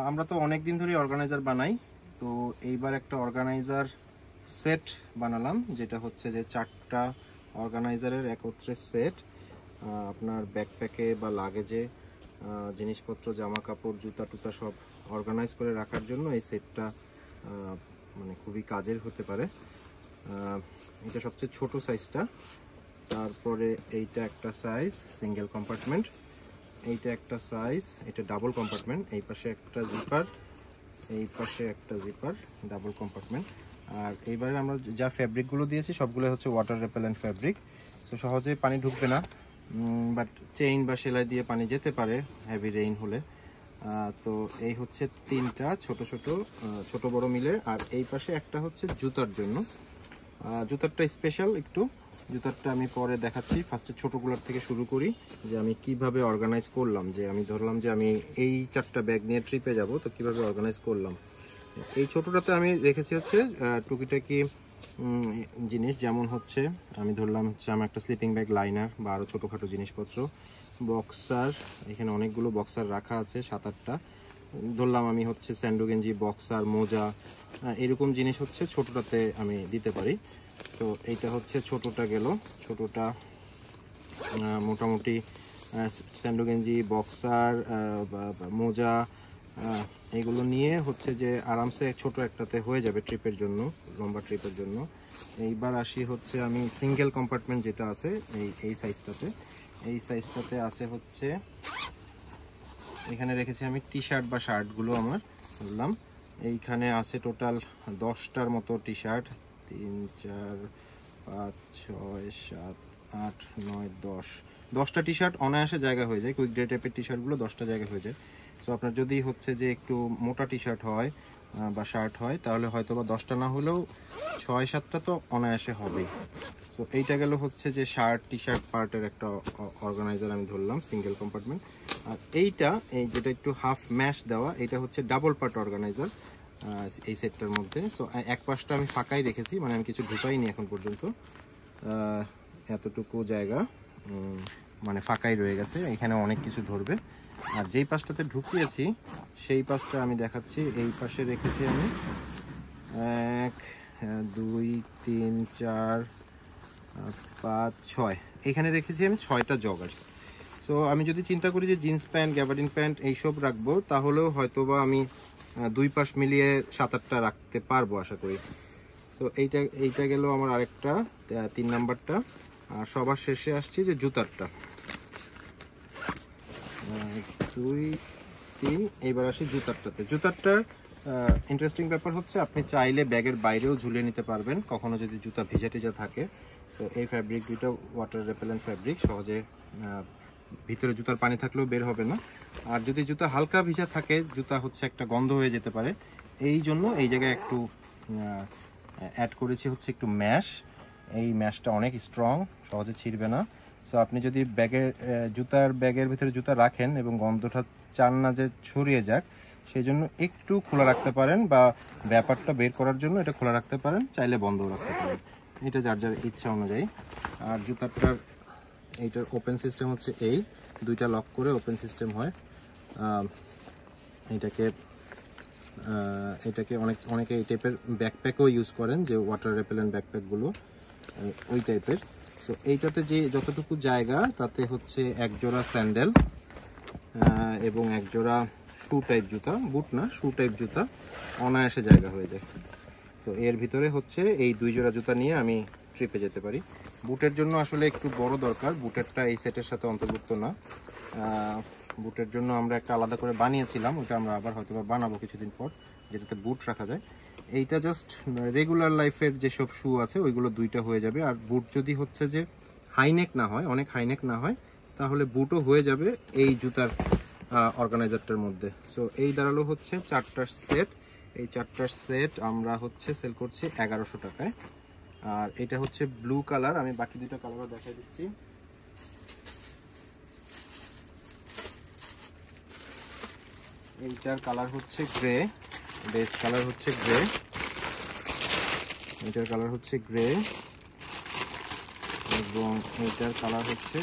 আমরা তো অনেক দিন ধরে অর্গানাইজার বানাই, তো এইবার একটা অর্গানাইজার সেট বানালাম, যেটা হচ্ছে যে 4টা অর্গানাইজারের একত্রে সেট। আপনার ব্যাকপ্যাকে বা লাগেজে জিনিসপত্র, জামা কাপড়, জুতা টুতা সব অর্গানাইজ করে রাখার জন্য এই সেটটা মানে খুবই কাজের হতে পারে। এটা সবচেয়ে ছোট সাইজটা। তারপরে এইটা একটা সাইজ সিঙ্গেল কম্পার্টমেন্ট, এইটা একটা সাইজ, এটা ডাবল কম্পার্টমেন্ট, এই পাশে একটা জিপার, এই পাশে একটা জিপার, ডাবল কম্পার্টমেন্ট। আর এইবারে আমরা যা ফ্যাব্রিকগুলো দিয়েছি সবগুলো হচ্ছে ওয়াটার রেপেলেন্ট ফ্যাব্রিক, তো সহজে পানি ঢুকবে না, বাট চেইন বা সেলাই দিয়ে পানি যেতে পারে হেভি রেইন হলে। তো এই হচ্ছে 3টা ছোট বড় মিলে। আর এই পাশে একটা হচ্ছে জুতার জন্য। জুতারটা স্পেশাল একটু, জুতারটা আমি পরে দেখাচ্ছি। ফার্স্টে ছোটোগুলোর থেকে শুরু করি, যে আমি কিভাবে অর্গানাইজ করলাম। যে আমি ধরলাম যে আমি এই 4টা ব্যাগ নিয়ে ট্রিপে যাব, তো কিভাবে অর্গানাইজ করলাম। এই ছোটোটাতে আমি রেখেছি হচ্ছে টুকিটাকি জিনিস, যেমন হচ্ছে আমি ধরলাম হচ্ছে আমার একটা স্লিপিং ব্যাগ, লাইনার বা আরও ছোটোখাটো জিনিসপত্র, বক্সার, এখানে অনেকগুলো বক্সার রাখা আছে 7-8টা। ধরলাম আমি হচ্ছে স্যান্ডো গেঞ্জি, বক্সার, মোজা, এরকম জিনিস হচ্ছে ছোটোটাতে আমি দিতে পারি। তো এইটা হচ্ছে ছোটোটা গেল। ছোটোটা মোটামুটি স্যান্ডো গেঞ্জি, বক্সার, মোজা, এগুলো নিয়ে হচ্ছে যে আরামসে ছোট একটাতে হয়ে যাবে ট্রিপের জন্য, লম্বা ট্রিপের জন্য। এইবার আসি হচ্ছে আমি সিঙ্গেল কম্পার্টমেন্ট যেটা আছে এই সাইজটাতে। এই সাইজটাতে আছে হচ্ছে, এখানে রেখেছি আমি টি শার্ট বা শার্টগুলো আমার বললাম। এইখানে আছে টোটাল 10টার মতো টি শার্ট, 3, 4, 5, 6, 7, 8, 9, 10টা টি শার্ট অনায়াসে জায়গা হয়ে যায়। কুইক ডে টাইপের টি শার্টগুলো 10টা জায়গা হয়ে যায়। সো আপনার যদি হচ্ছে যে একটু মোটা টি শার্ট হয় বা শার্ট হয়, তাহলে হয়তো বা 10টা না হলেও 6-7টা তো অনায়াসে হবেই। সো এইটা গেল হচ্ছে যে শার্ট টি শার্ট পার্টের একটা অর্গানাইজার আমি ধরলাম, সিঙ্গেল কম্পার্টমেন্ট। আর এইটা, এই যেটা একটু হাফ ম্যাশ দেওয়া, এটা হচ্ছে ডাবল পার্ট অর্গানাইজার এই সেটটার মধ্যে। সো এক পাশটা আমি ফাঁকাই রেখেছি, মানে আমি কিছু ঢুকাইনি এখন পর্যন্ত। এতটুকু জায়গা মানে ফাঁকাই রয়ে গেছে, এখানে অনেক কিছু ধরবে। আর যেই পাশটাতে ঢুকিয়েছি সেই পাশটা আমি দেখাচ্ছি। এই পাশে রেখেছি আমি 1, 2, 3, 4, 5, 6, এখানে রেখেছি আমি 6টা জগার্স। সো আমি যদি চিন্তা করি যে জিন্স প্যান্ট, গ্যাবার্ডিন প্যান্ট এইসব রাখবো, তাহলেও হয়তো বা আমি 2 পাশ মিলিয়ে 7-8টা রাখতে পারবো আশা করি। তো এইটা গেল আমার আরেকটা 3 নাম্বারটা। আর সবার শেষে আসছি যে জুতারটা, 2, 3, এইবার আসি জুতারটাতে। জুতারটার ইন্টারেস্টিং ব্যাপার হচ্ছে আপনি চাইলে ব্যাগের বাইরেও ঝুলিয়ে নিতে পারবেন কখনো যদি জুতা ভিজা টিজা থাকে। তো এই ফ্যাব্রিক দুটো ওয়াটার রেপেলেন্ট ফ্যাব্রিক, সহজে ভিতরে জুতার পানি থাকলেও বের হবে না। আর যদি জুতা হালকা ভিজা থাকে, জুতা হচ্ছে একটা গন্ধ হয়ে যেতে পারে, এই জন্য এই জায়গায় একটু অ্যাড করেছি হচ্ছে একটু ম্যাশ। এই ম্যাশটা অনেক স্ট্রং, সহজে ছিঁড়বে না। সো আপনি যদি জুতার ব্যাগের ভিতরে জুতা রাখেন এবং গন্ধটা চান না যে ছড়িয়ে যাক, সেই জন্য একটু খোলা রাখতে পারেন, বা ব্যাপারটা বের করার জন্য এটা খোলা রাখতে পারেন, চাইলে বন্ধও রাখতে পারেন, এটা যার যার ইচ্ছা অনুযায়ী। আর জুতাটার এইটার ওপেন সিস্টেম হচ্ছে এই 2টা লক করে ওপেন সিস্টেম হয়। এটাকে অনেকে এই টাইপের ব্যাকপ্যাকও ইউজ করেন, যে ওয়াটার রেপেলেন্ট ব্যাকপ্যাকগুলো ওই টাইপের। সো এইটাতে যে যতটুকু জায়গা, তাতে হচ্ছে এক জোড়া স্যান্ডেল এবং এক জোড়া শু টাইপ জুতা, বুট না শু টাইপ জুতা অনায়াসে জায়গা হয়ে যায়। সো এর ভিতরে হচ্ছে এই 2 জোড়া জুতা নিয়ে আমি ট্রিপে যেতে পারি। বুটের জন্য আসলে একটু বড় দরকার, বুটেরটা এই সেটের সাথে অন্তর্ভুক্ত না। বুটের জন্য আমরা একটা আলাদা করে বানিয়েছিলাম, ওটা আমরা আবার হয়তো বানাবো কিছুদিন পর, যেটাতে বুট রাখা যায়। এইটা জাস্ট রেগুলার লাইফের যেসব শু আছে ওইগুলো 2টা হয়ে যাবে। আর বুট যদি হচ্ছে যে হাইনেক না হয়, অনেক হাইনেক না হয়, তাহলে বুটও হয়ে যাবে এই জুতার অর্গানাইজারটার মধ্যে। সো এই দাঁড়ালো হচ্ছে 4টার সেট। এই 4টার সেট আমরা হচ্ছে সেল করছি 1100 টাকায়। আর এটা হচ্ছে ব্লু কালার, আমি বাকি 2টা কালারও দেখাই দিচ্ছি। এইটার কালার হচ্ছে গ্রে, বেস কালার হচ্ছে গ্রে, এইটার কালার হচ্ছে গ্রে, এবং এইটার কালার হচ্ছে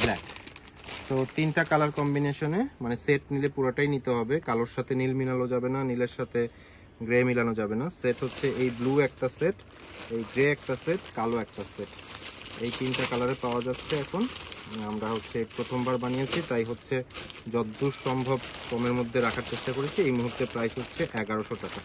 ব্ল্যাক। তো তো 3টা কালার কম্বিনেশনে, মানে সেট নিলে পুরোটাই নিতে হবে, কালোর সাথে নীল মিলানো যাবে না, নীলের সাথে গ্রে মিলানো যাবে না। সেট হচ্ছে এই ব্লু একটা সেট, এই গ্রে একটা সেট, কালো একটা সেট, এই 3টা কালারে পাওয়া যাচ্ছে এখন। আমরা হচ্ছে প্রথমবার বানিয়েছি, তাই হচ্ছে যতদূর সম্ভব কমের মধ্যে রাখার চেষ্টা করেছি। এই মুহূর্তে প্রাইস হচ্ছে 1100 টাকা।